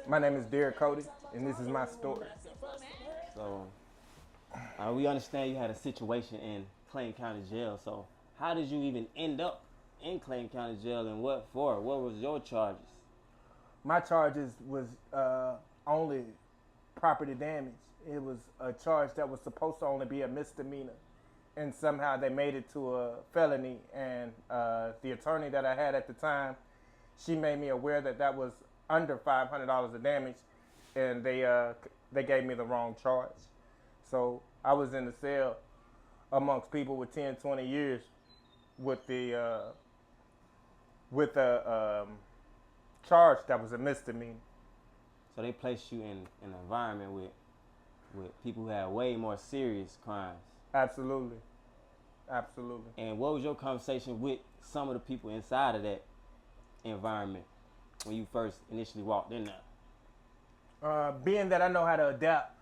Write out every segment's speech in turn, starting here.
My name is Derrick Cody, and this is my story. So we understand you had a situation in Clayton County Jail. So how did you even end up in Clayton County Jail, and what for? What was your charges? My charges was only property damage. It was a charge that was supposed to only be a misdemeanor, and somehow they made it to a felony. And the attorney that I had at the time, she made me aware that that was under $500 of damage, and they gave me the wrong charge. So I was in the cell amongst people with 10, 20 years with the charge that was a misdemeanor. So they placed you in an environment with people who had way more serious crimes. Absolutely. Absolutely. And what was your conversation with some of the people inside of that environment when you first initially walked in there? Being that I know how to adapt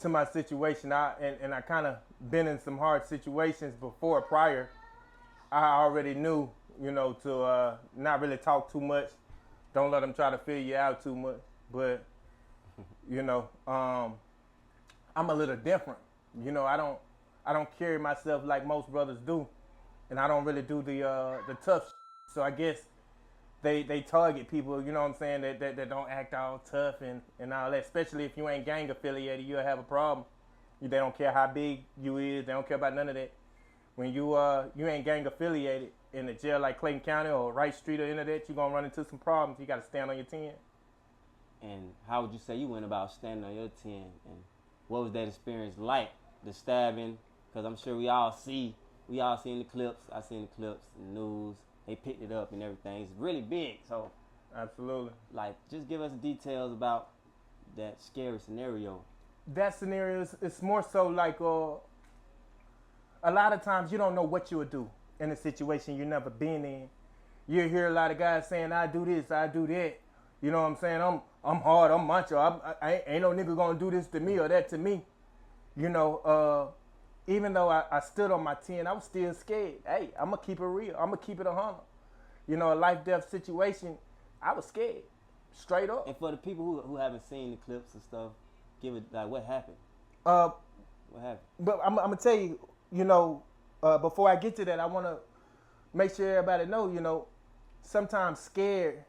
to my situation, I kind of been in some hard situations before prior, I already knew, to not really talk too much. Don't let them try to fill you out too much. But, I'm a little different. I don't carry myself like most brothers do, and I don't really do the tough. So I guess they target people, you know what I'm saying, that don't act all tough and all that. Especially if you ain't gang affiliated, you'll have a problem. They don't care how big you is. They don't care about none of that. When you ain't gang affiliated in a jail like Clayton County or Wright Street or any of that, you're gonna run into some problems. You got to stand on your 10. And how would you say you went about standing on your 10? And what was that experience like? The stabbing, because I'm sure we all seen the clips. I seen the clips, the news. They picked it up and everything. It's really big. So, absolutely. Like, just give us details about that scary scenario. That scenario is more so like a lot of times you don't know what you would do in a situation you've never been in. You hear a lot of guys saying, I do this, I do that. You know what I'm saying? I'm hard, I'm macho. I ain't no nigga gonna do this to me or that to me. Even though I stood on my 10, I was still scared. Hey, I'm gonna keep it real. I'm gonna keep it 100. A life-death situation, I was scared, straight up. And for the people who haven't seen the clips and stuff, give it, like, what happened? What happened? But I'm gonna tell you, before I get to that, I wanna make sure everybody know, sometimes scared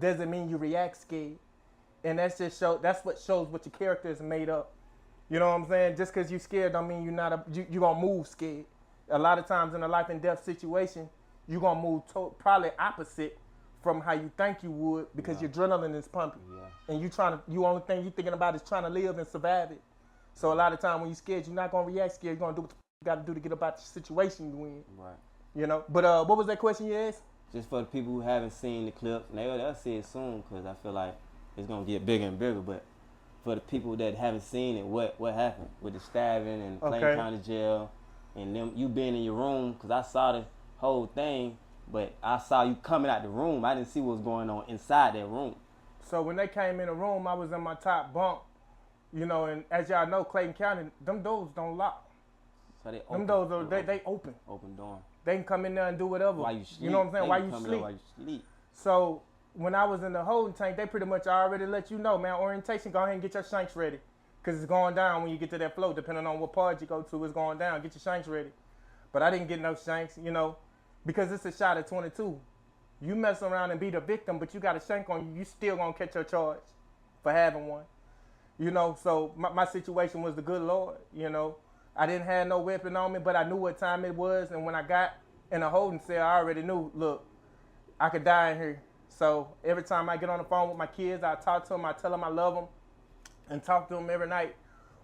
doesn't mean you react scared. And that's what shows what your character is made up. You know what I'm saying? Just because you're scared don't mean you're going to move scared. A lot of times in a life and death situation, you're going to move probably opposite from how you think you would because your adrenaline is pumping. Yeah. And you only thing you're thinking about is trying to live and survive it. So a lot of time when you're scared, you're not going to react scared. You're going to do what you got to do to get about the situation you in. Right. But what was that question you asked? Just for the people who haven't seen the clips, and they'll see it soon because I feel like it's going to get bigger and bigger, but for the people that haven't seen it, what happened with the stabbing and Clayton County Jail and them, you being in your room, because I saw the whole thing, but I saw you coming out the room. I didn't see what was going on inside that room. So when they came in the room, I was in my top bunk, and as y'all know, Clayton County, them doors don't lock. So they open. Them doors, they open. Open door. They can come in there and do whatever. While you sleep. You know what I'm saying? While you sleep. So when I was in the holding tank, they pretty much already let you know, man, orientation, go ahead and get your shanks ready. Because it's going down when you get to that floor, depending on what part you go to, it's going down. Get your shanks ready. But I didn't get no shanks, because it's a shot at 22. You mess around and be the victim, but you got a shank on you, you still going to catch your charge for having one. So my situation was the good Lord, I didn't have no weapon on me, but I knew what time it was. And when I got in a holding cell, I already knew, look, I could die in here. So every time I get on the phone with my kids, I talk to them, I tell them I love them, and talk to them every night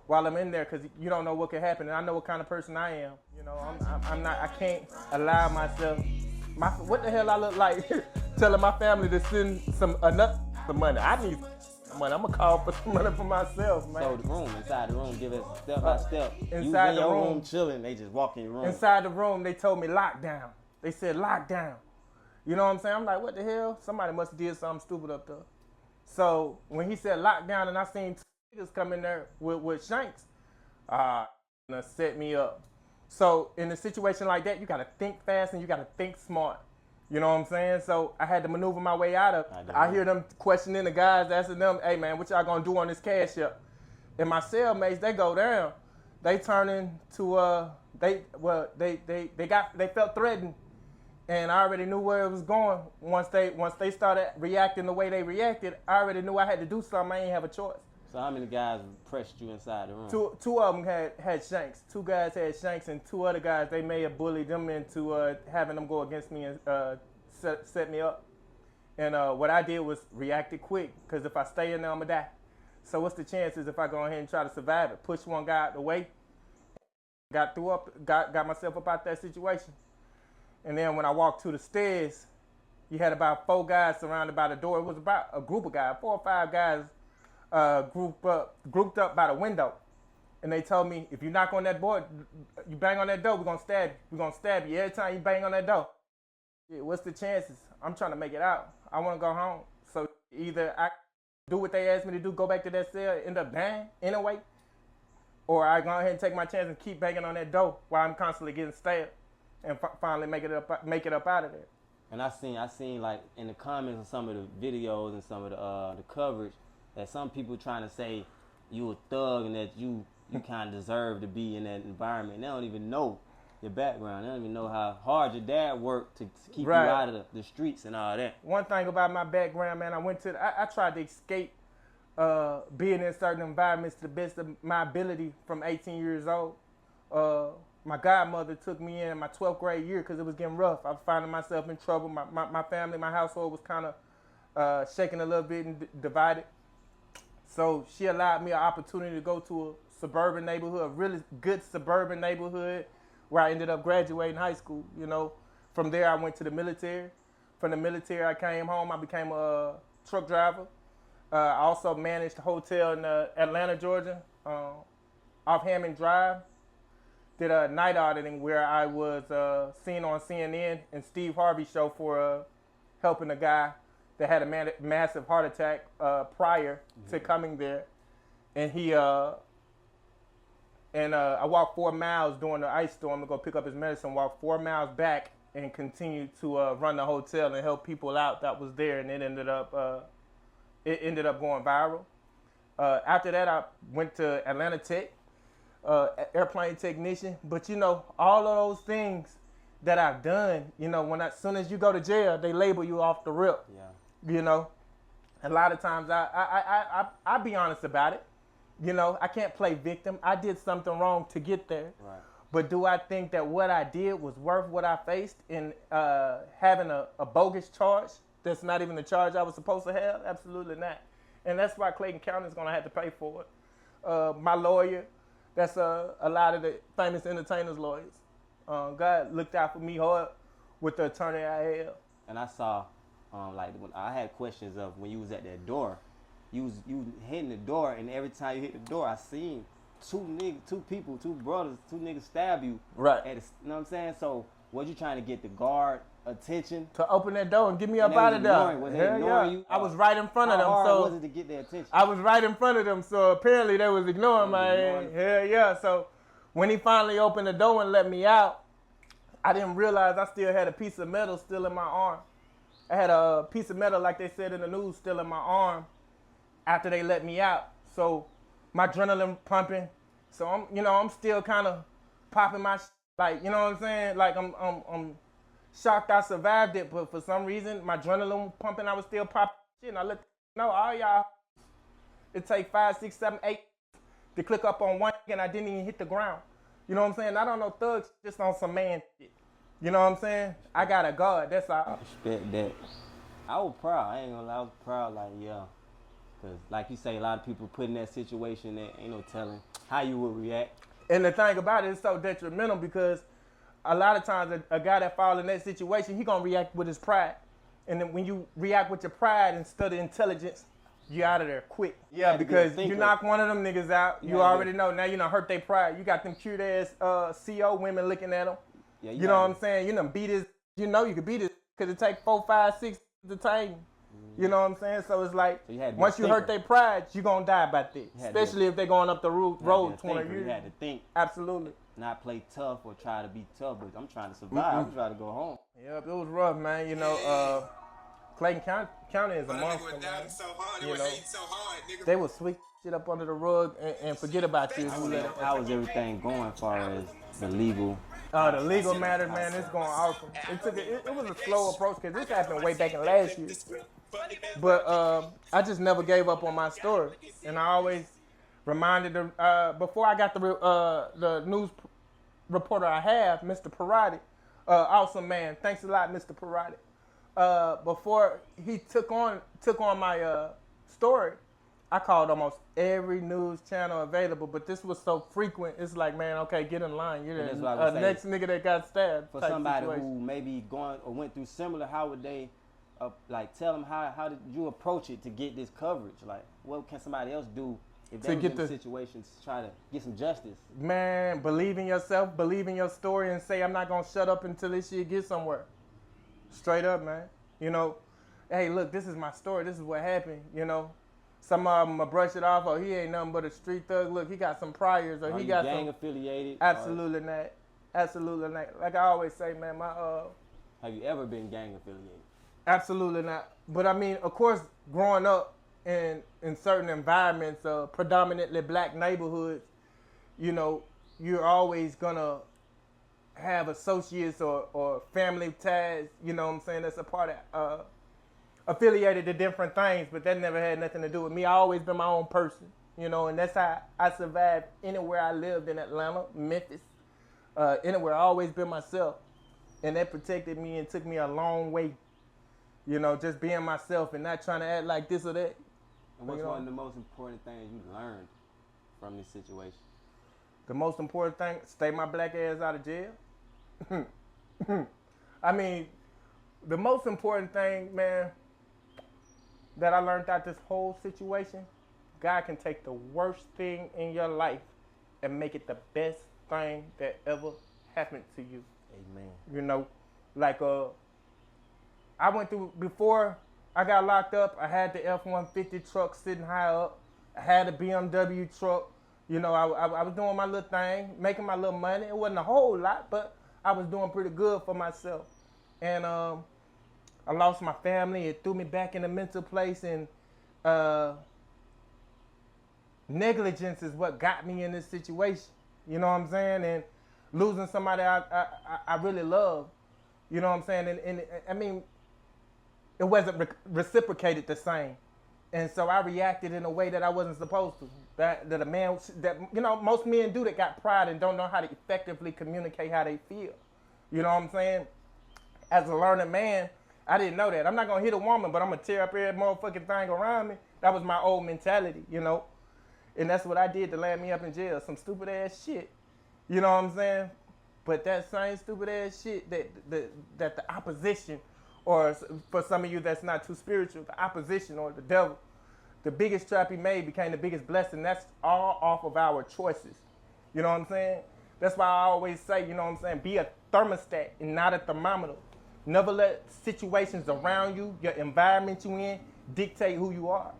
while I'm in there, because you don't know what could happen. And I know what kind of person I am. I can't allow myself, what the hell I look like telling my family to send some money. I need money. I'm going to call for some money for myself, man. So the room, inside the room, give us step by step. Inside you the in your room chilling, they just walk in your room. Inside the room, they told me lockdown. They said lockdown. You know what I'm saying? I'm like, what the hell? Somebody must have did something stupid up there. So when he said lockdown and I seen two niggas come in there with shanks, set me up. So in a situation like that, you got to think fast and you got to think smart. You know what I'm saying? So I had to maneuver my way out of it. I hear them questioning the guys, asking them, hey man, what y'all gonna do on this cash up? And my cellmates, they go down. They turn into they felt threatened. And I already knew where it was going. Once they started reacting the way they reacted, I already knew I had to do something. I ain't have a choice. So how many guys pressed you inside the room? Two of them had shanks. 2 guys had shanks, and 2 other guys, they may have bullied them into having them go against me and set me up. And what I did was reacted quick, because if I stay in there, I'm going to die. So what's the chances if I go ahead and try to survive it? Push one guy out the way, got myself up out that situation. And then when I walked to the stairs, you had about 4 guys surrounded by the door. It was about a group of guys, 4 or 5 guys grouped up by the window. And they told me, if you knock on that door, you bang on that door, we're going to stab you. We're going to stab you every time you bang on that door. Yeah, what's the chances? I'm trying to make it out. I want to go home. So either I do what they asked me to do, go back to that cell, end up dying anyway, or I go ahead and take my chance and keep banging on that door while I'm constantly getting stabbed. And finally make it up out of there. And I seen like in the comments of some of the videos and some of the coverage that some people trying to say you a thug and that you kind of deserve to be in that environment. They don't even know your background. They don't even know how hard your dad worked to keep you out of the streets and all that. One thing about my background, man, I tried to escape being in certain environments to the best of my ability from 18 years old. My godmother took me in my 12th grade year because it was getting rough. I was finding myself in trouble. My family, my household was kind of shaking a little bit and divided. So she allowed me an opportunity to go to a suburban neighborhood, a really good suburban neighborhood where I ended up graduating high school. You know, from there I went to the military. From the military I came home. I became a truck driver. I also managed a hotel in Atlanta, Georgia, off Hammond Drive. Did a night auditing where I was seen on CNN and Steve Harvey's show for helping a guy that had a massive heart attack prior to coming there. And I walked 4 miles during the ice storm to go pick up his medicine, walked 4 miles back and continued to run the hotel and help people out that was there. And it ended up going viral. After that, I went to Atlanta Tech. Airplane technician, but you know, all of those things that I've done, you know, as soon as you go to jail, they label you off the rip. Yeah. You know, a lot of times I be honest about it. You know, I can't play victim. I did something wrong to get there. Right. But do I think that what I did was worth what I faced in having a bogus charge that's not even the charge I was supposed to have? Absolutely not. And that's why Clayton County is going to have to pay for it. My lawyer, that's a lot of the famous entertainers' lawyers. God looked out for me hard with the attorney I had. And I saw, like, when I had questions of when you was at that door, you hitting the door, and every time you hit the door, I seen two brothers, 2 niggas stab you. Right. You know what I'm saying? So, was you trying to get the guard attention to open that door and get me up out of there? Was they ignoring you? I was right in front of them. How hard so was it to get their attention? I was right in front of them, so apparently they was ignoring my ass. Hell yeah. So when he finally opened the door and let me out, I didn't realize I still had a piece of metal still in my arm. I had a piece of metal, like they said in the news, still in my arm after they let me out. So my adrenaline pumping. So I'm still kind of popping my like, you know what I'm saying? Like I'm shocked I survived it, but for some reason my adrenaline was pumping. I was still popping shit, and I let know all y'all. It take 5, 6, 7, 8 to click up on one, and I didn't even hit the ground. You know what I'm saying? I don't know thugs, just on some man shit. You know what I'm saying? I got a guard. That's all. I respect that. I was proud. I ain't gonna lie. I was proud. Like, yeah. Because, like you say, a lot of people put in that situation that ain't no telling how you would react. And the thing about it is so detrimental because a lot of times a guy that falls in that situation, he going to react with his pride. And then when you react with your pride instead of intelligence, you out of there quick. Yeah, because you knock one of them niggas out, you already know. Now you done hurt their pride. You got them cute ass CO women looking at them. Yeah, you know what I'm saying? You done beat his, you know you could beat it because it take 4, 5, 6 to tame. You know what I'm saying? So it's like, once you hurt their pride, you're going to die about that. Especially if they're going up the road 20 years. You had to think. Absolutely. Not play tough or try to be tough, but I'm trying to survive. I'm trying to go home. Yep, it was rough, man. You know, Clayton County is a monster, man. You know, they will sweep shit up under the rug and forget about you. How was everything going as far as the legal? The legal matter, man, it's going awesome. It was a slow approach because this happened way back in last year. But I just never gave up on my story, and I always reminded them before I got the news reporter I have, Mr. Parati, awesome man. Thanks a lot, Mr. Parati. Before he took on my story, I called almost every news channel available, but this was so frequent. It's like, man, okay, get in line. You're the next nigga that got stabbed. For somebody who maybe going or went through similar, how would they tell them how did you approach it to get this coverage? Like, what can somebody else do if they get in the situation to try to get some justice? Man, believe in yourself, believe in your story, and say, I'm not gonna shut up until this shit gets somewhere. Straight up, man. You know, hey, look, this is my story. This is what happened. You know, some of them will brush it off. Or he ain't nothing but a street thug. Look, he got some priors, or he got gang affiliated. Absolutely not. Absolutely not. Like I always say, man, Have you ever been gang affiliated? Absolutely not. But I mean, of course, growing up in certain environments, predominantly black neighborhoods, you know, you're always gonna have associates or family ties, you know what I'm saying, that's a part of affiliated to different things, but that never had nothing to do with me. I always been my own person, you know, and that's how I survived anywhere I lived in Atlanta, Memphis, anywhere. I always been myself, and that protected me and took me a long way. You know, just being myself and not trying to act like this or that. And what's one of the most important things you learned from this situation? The most important thing, stay my black ass out of jail. I mean, the most important thing, man, that I learned out this whole situation, God can take the worst thing in your life and make it the best thing that ever happened to you. Amen. You know, like I went through, before I got locked up, I had the F-150 truck sitting high up. I had a BMW truck. You know, I was doing my little thing, making my little money. It wasn't a whole lot, but I was doing pretty good for myself. And I lost my family. It threw me back in a mental place. And negligence is what got me in this situation. You know what I'm saying? And losing somebody I really love. You know what I'm saying? And I mean, it wasn't reciprocated the same. And so I reacted in a way that I wasn't supposed to. That a man, that, you know, most men do that got pride and don't know how to effectively communicate how they feel. You know what I'm saying? As a learning man, I didn't know that. I'm not going to hit a woman, but I'm going to tear up every motherfucking thing around me. That was my old mentality, you know? And that's what I did to land me up in jail. Some stupid ass shit. You know what I'm saying? But that same stupid ass shit that the opposition, or for some of you that's not too spiritual, the opposition or the devil, the biggest trap he made became the biggest blessing. That's all off of our choices. You know what I'm saying? That's why I always say, you know what I'm saying, be a thermostat and not a thermometer. Never let situations around you, your environment you in, dictate who you are.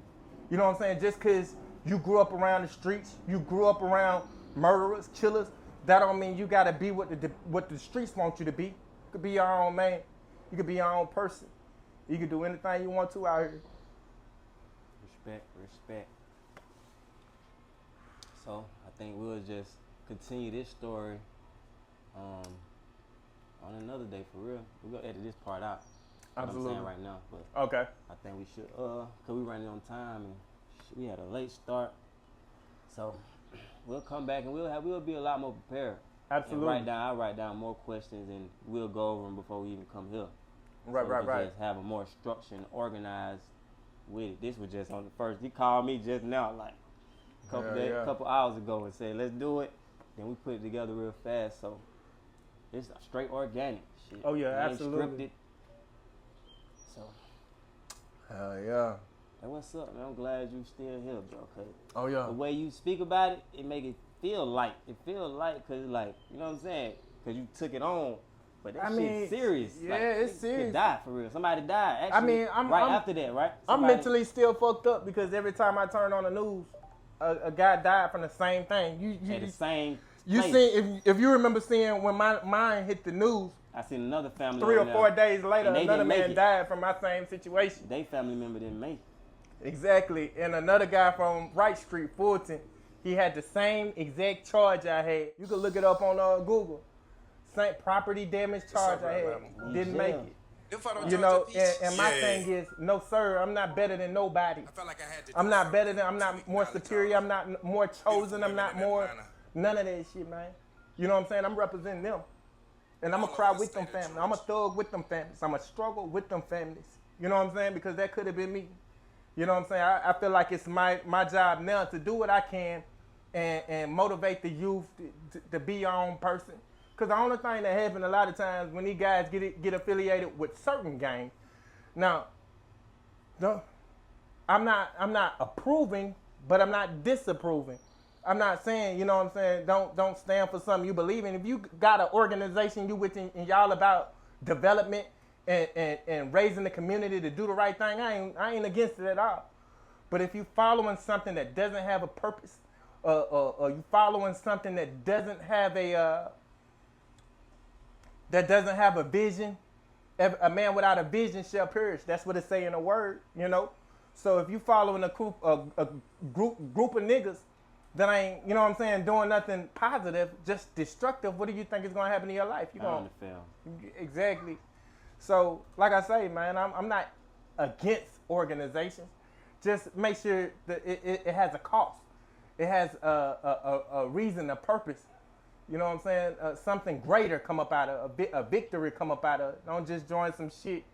You know what I'm saying? Just because you grew up around the streets, you grew up around murderers, killers, that don't mean you got to be what the streets want you to be. You could be your own man. You could be your own person. You could do anything you want to out here. Respect. So I think we'll just continue this story on another day, for real. We're going to edit this part out. Absolutely. I'm saying right now. But okay. I think we should, because we running on time and we had a late start. So we'll come back and we'll be a lot more prepared. Absolutely. I'll write down more questions and we'll go over them before we even come here. Right. Just have a more structure and organized with it. This was just on the first. He called me just now, like a couple hours ago, and said, let's do it. Then we put it together real fast. So it's straight organic shit. Oh, yeah, it absolutely. Ain't scripted. So. Hell yeah. Hey, what's up, man? I'm glad you still here, bro. Cause oh, yeah. The way you speak about it, it make it feel light. It feel light because, like, you know what I'm saying? Because you took it on. But But that shit's serious. Yeah, like, it's serious. Could die for real. Somebody died. Actually, I'm after that, right? I'm mentally still fucked up because every time I turn on the news, a guy died from the same thing. The same. You see, if you remember seeing when mine hit the news. I seen another family. 3 or 4 days later, another man died from my same situation. They family member didn't make it. Exactly, and another guy from Wright Street, Fulton, he had the same exact charge I had. You can look it up on Google. Same property damage charge I had. Didn't make it. You know, and my thing is, no sir, I'm not better than nobody. I felt like I had to I'm not more superior, I'm not more chosen, I'm not more, none of that shit, man. You know what I'm saying? I'm representing them. And I'm going to cry with them families. I'm a thug with them families. I'm going to struggle with them families. You know what I'm saying? Because that could have been me. You know what I'm saying? I feel like it's my job now to do what I can and motivate the youth to be your own person. Because the only thing that happens a lot of times when these guys get affiliated with certain gangs. Now, I'm not approving, but I'm not disapproving. I'm not saying, you know what I'm saying, don't stand for something you believe in. If you got an organization you with and y'all about development and raising the community to do the right thing, I ain't against it at all. But if you following something that doesn't have a purpose, or you following something that doesn't have a vision, a man without a vision shall perish. That's what it say in the word, you know. So if you following a group of niggas that ain't, you know what I'm saying, doing nothing positive, just destructive, what do you think is going to happen in your life? You're going to fail. Exactly. So, like I say, man, I'm not against organizations. Just make sure that it has a cost. It has a reason, a purpose. You know what I'm saying? Something greater come up out of a victory come up out of it. Don't just join some shit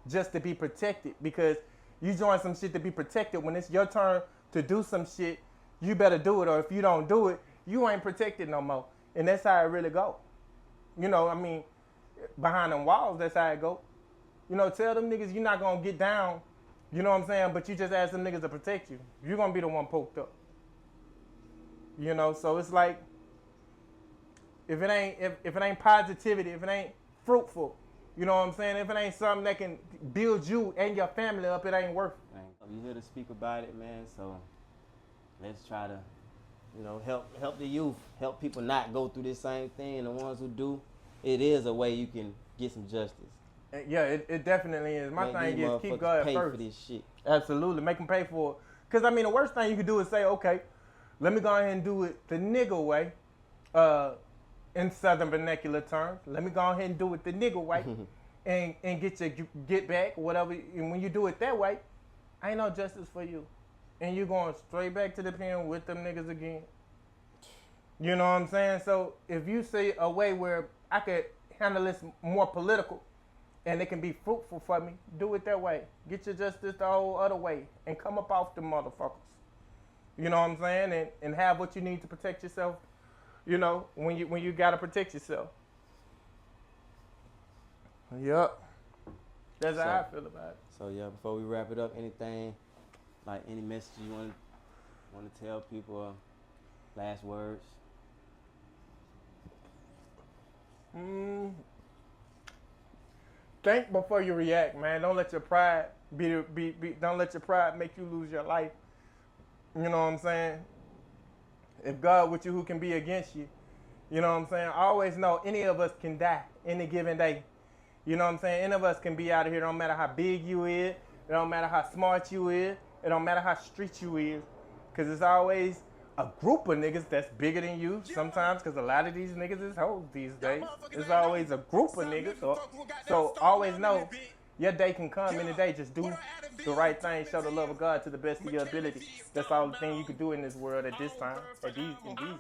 just to be protected, because you join some shit to be protected. When it's your turn to do some shit, you better do it, or if you don't do it, you ain't protected no more. And that's how it really go. You know, I mean, behind them walls, that's how it go. You know, tell them niggas you're not gonna get down, you know what I'm saying, but you just ask them niggas to protect you. You're gonna be the one poked up. You know, so it's like, if it ain't positivity, if it ain't fruitful, you know what I'm saying, if it ain't something that can build you and your family up, it ain't worth it. You here to speak about it, man, so let's try to, you know, help the youth, help people not go through this same thing. And the ones who do, it is a way you can get some justice. Yeah, it definitely is. My thing is keep God pay first. For this shit. Absolutely, make them pay for it. Because, I mean, the worst thing you can do is say, okay, let me go ahead and do it the nigga way, in Southern vernacular terms. Let me go ahead and do it the nigga way and get your get back, whatever. And when you do it that way, ain't no justice for you. And you're going straight back to the pen with them niggas again. You know what I'm saying? So if you see a way where I could handle this more political and it can be fruitful for me, do it that way. Get your justice the whole other way and come up off the motherfuckers. You know what I'm saying? And have what you need to protect yourself, you know, when you gotta protect yourself. Yep. That's how I feel about it. So yeah, before we wrap it up, anything, like any message you want to tell people, last words? Think before you react, man. Don't let your pride don't let your pride make you lose your life. You know what I'm saying? If God with you, who can be against you? You know what I'm saying? Always know any of us can die any given day. You know what I'm saying? Any of us can be out of here. Don't matter how big you is. It don't matter how smart you is. It don't matter how street you is. Because it's always a group of niggas that's bigger than you sometimes, because a lot of these niggas is hoes these days. It's always a group of niggas. So always know your day can come any day. Just do the right thing. Show the love of God to the best of your ability. That's all the thing you can do in this world at this time, in these days.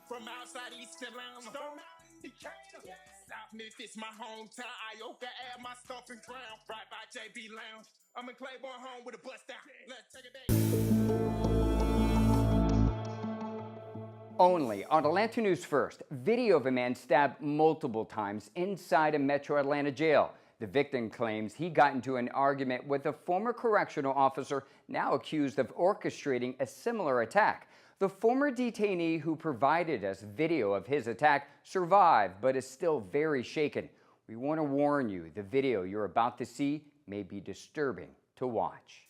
From outside East Atlanta, South Memphis, my hometown, Ioka, add my stomping ground, right by JB Lounge. I'm in Claiborne home with a bust down. Let's take it back. Only on Atlanta News First, video of a man stabbed multiple times inside a Metro Atlanta jail. The victim claims he got into an argument with a former correctional officer now accused of orchestrating a similar attack. The former detainee who provided us video of his attack survived, but is still very shaken. We want to warn you, the video you're about to see may be disturbing to watch.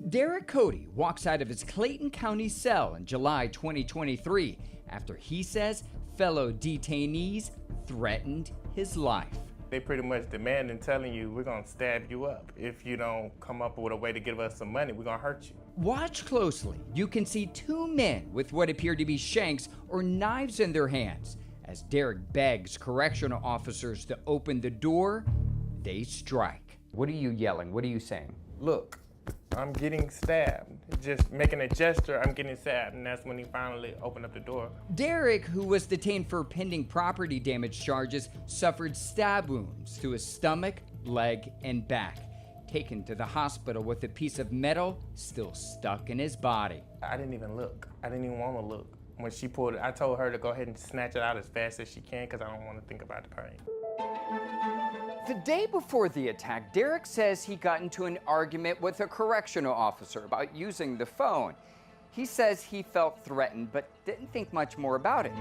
Derrick Cody walks out of his Clayton County cell in July 2023 after he says fellow detainees threatened his life. They pretty much demanding, telling you, we're gonna stab you up. If you don't come up with a way to give us some money, we're gonna hurt you. Watch closely. You can see two men with what appear to be shanks or knives in their hands. As Derrick begs correctional officers to open the door, they strike. What are you yelling? What are you saying? Look, I'm getting stabbed. Just making a gesture, I'm getting stabbed. And that's when he finally opened up the door. Derrick, who was detained for pending property damage charges, suffered stab wounds to his stomach, leg, and back. Taken to the hospital with a piece of metal still stuck in his body. I didn't even look. I didn't even want to look. When she pulled it, I told her to go ahead and snatch it out as fast as she can because I don't want to think about the pain. The day before the attack, Derrick says he got into an argument with a correctional officer about using the phone. He says he felt threatened but didn't think much more about it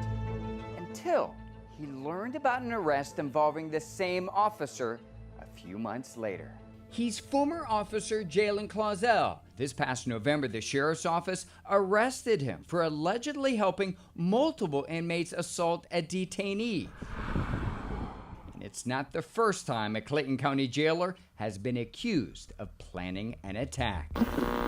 until he learned about an arrest involving the same officer a few months later. He's former officer Jalen Clausell. This past November, the sheriff's office arrested him for allegedly helping multiple inmates assault a detainee. It's not the first time a Clayton County jailer has been accused of planning an attack.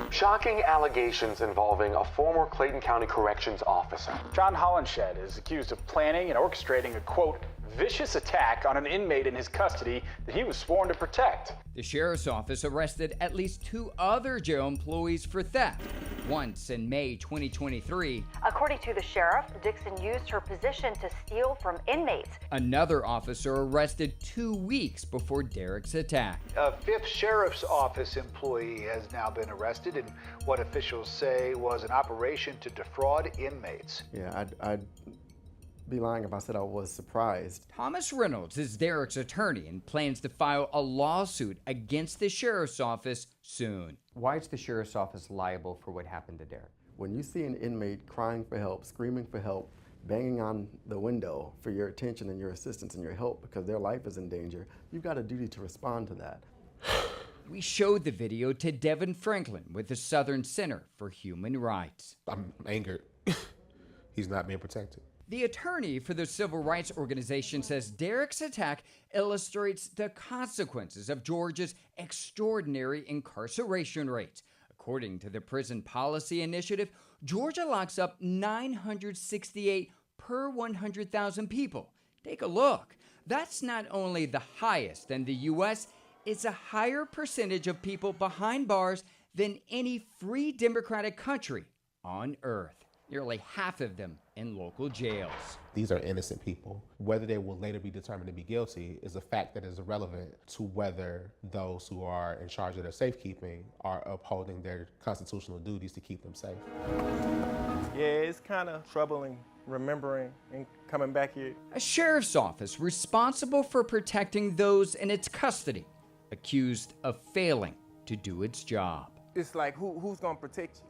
Shocking allegations involving a former Clayton County Corrections officer. John Hollenshed is accused of planning and orchestrating a, quote, vicious attack on an inmate in his custody that he was sworn to protect. The sheriff's office arrested at least 2 other jail employees for theft, once in May 2023. According to the sheriff, Dixon used her position to steal from inmates. Another officer arrested 2 weeks before Derrick's attack. A 5th Sheriff's Office employee has now been arrested in what officials say was an operation to defraud inmates. Yeah, I'd be lying if I said I was surprised. Thomas Reynolds is Derrick's attorney and plans to file a lawsuit against the sheriff's office soon. Why is the sheriff's office liable for what happened to Derrick? When you see an inmate crying for help, screaming for help, banging on the window for your attention and your assistance and your help because their life is in danger, you've got a duty to respond to that. We showed the video to Devin Franklin with the Southern Center for Human Rights. I'm angered. He's not being protected. The attorney for the civil rights organization says Derrick's attack illustrates the consequences of Georgia's extraordinary incarceration rates. According to the Prison Policy Initiative, Georgia locks up 968 per 100,000 people. Take a look. That's not only the highest in the U.S., it's a higher percentage of people behind bars than any free democratic country on earth. Nearly half of them in local jails. These are innocent people. Whether they will later be determined to be guilty is a fact that is irrelevant to whether those who are in charge of their safekeeping are upholding their constitutional duties to keep them safe. Yeah, it's kind of troubling remembering and coming back here. A sheriff's office responsible for protecting those in its custody, accused of failing to do its job. It's like, who's gonna protect you?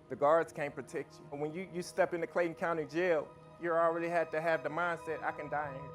The guards can't protect you. When you step into Clayton County Jail, you already had to have the mindset, I can die in here.